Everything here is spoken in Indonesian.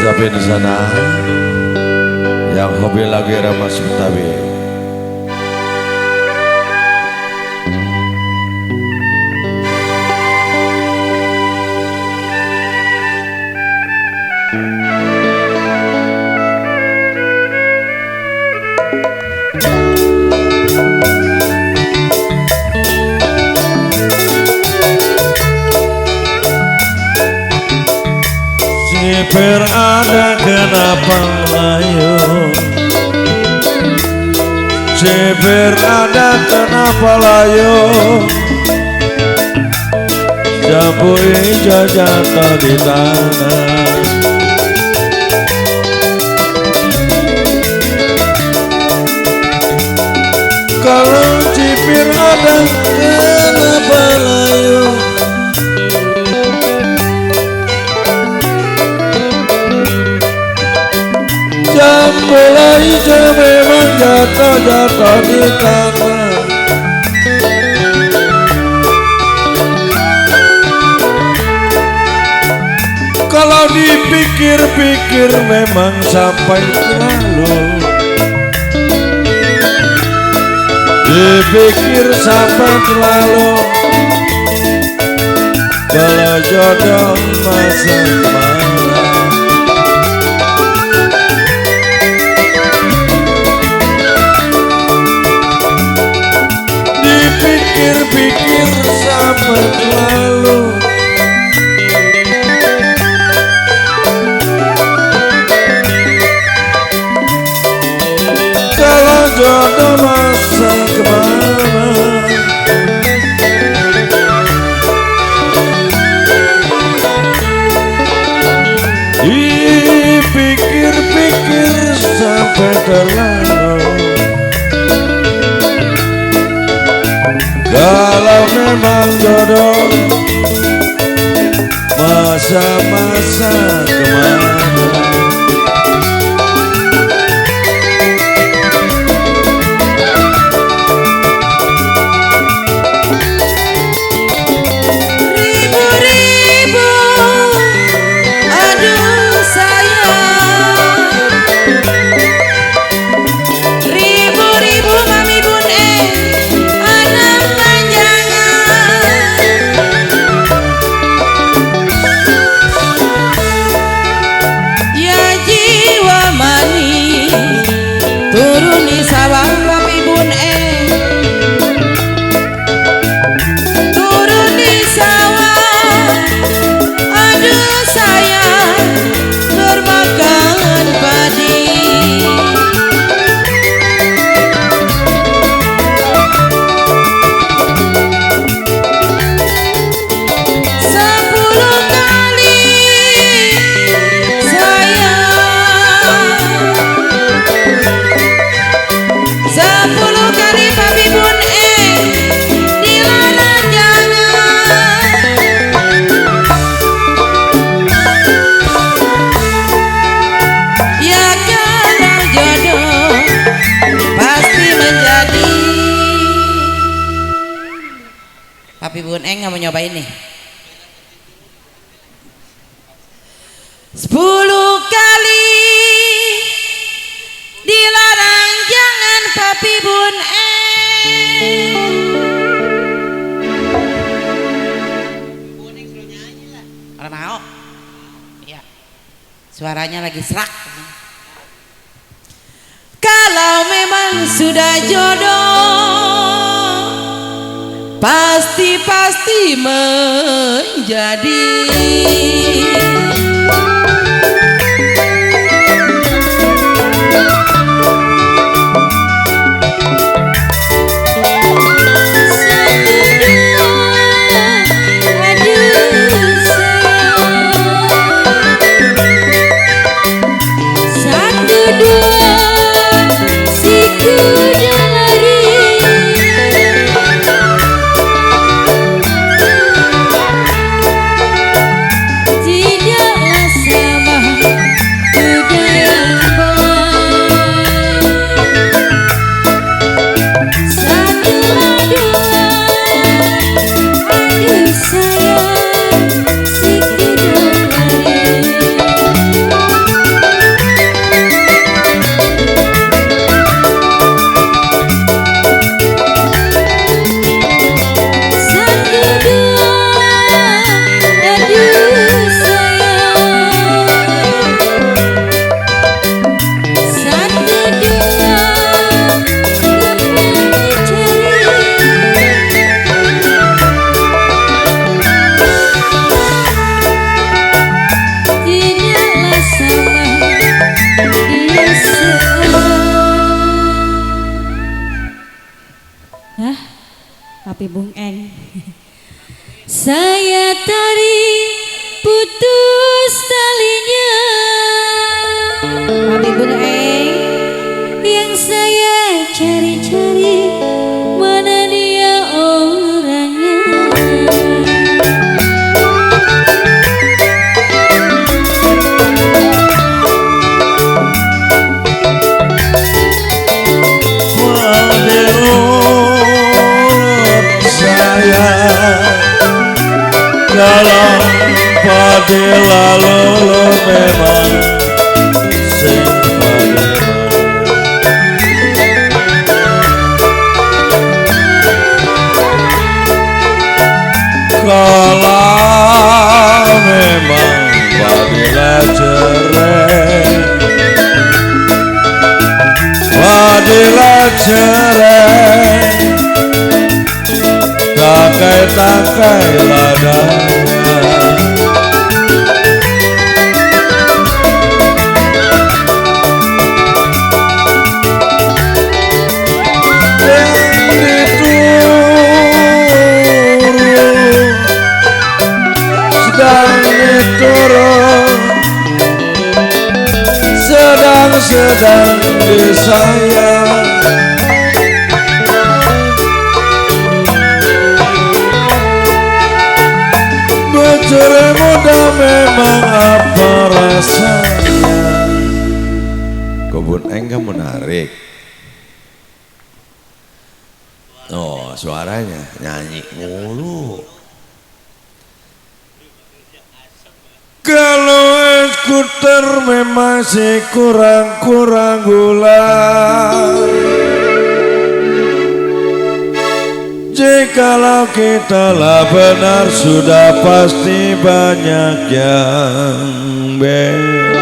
Tapi di sana yang hobi lagi Ramas Betawi. Berada kenapa layu, berada kenapa layu, jambu hijau jatuh di tanah. Kalau cipir ada kenapa layu, jambu hijau memang jatuh di tanah. Kalau dipikir-pikir memang sampai lalu, dipikir sampai lalu. Kalau jodoh masa kemana, pikir sampai lalu. Kalau jodoh masa kemana, dipikir-pikir sampai terlalu. Kalau memang jodoh masa-masa kemana, ribu-ribu aduh sayang, ribu-ribu mami bun anak panjangan, ya jiwa mani turun di sawah papi bun turun di sawah, aduh sayang bermakan padi. Sepuluh kali sayang, 10 kali papi bun dilarang jangan. Ya kalau jodoh pasti menjadi. Papi bun nggak mau nyobain nih. 10 kali dilarang jangan papi bun suruh nyanyi lah. Orang mau? Iya. Suaranya lagi serak. Kalau memang sudah jodoh pasti menjadi. Satu dua siku jari, tidak Papi Bung Eng. Saya tarik putus talinya, Papi Bung Eng. Yang saya cari-cari, mana dia orangnya. Kalau padela lolo memang sing padela. Kalau memang padela cerai, padela cerai, takai ladang. Sedang disayang, bercerai muda memang apa rasanya. Kebun Eng kan menarik. Oh, suaranya nyanyi mulu. Kalau skuter memang sih kurang gula, jikalau kita lah benar sudah pasti banyak yang bela.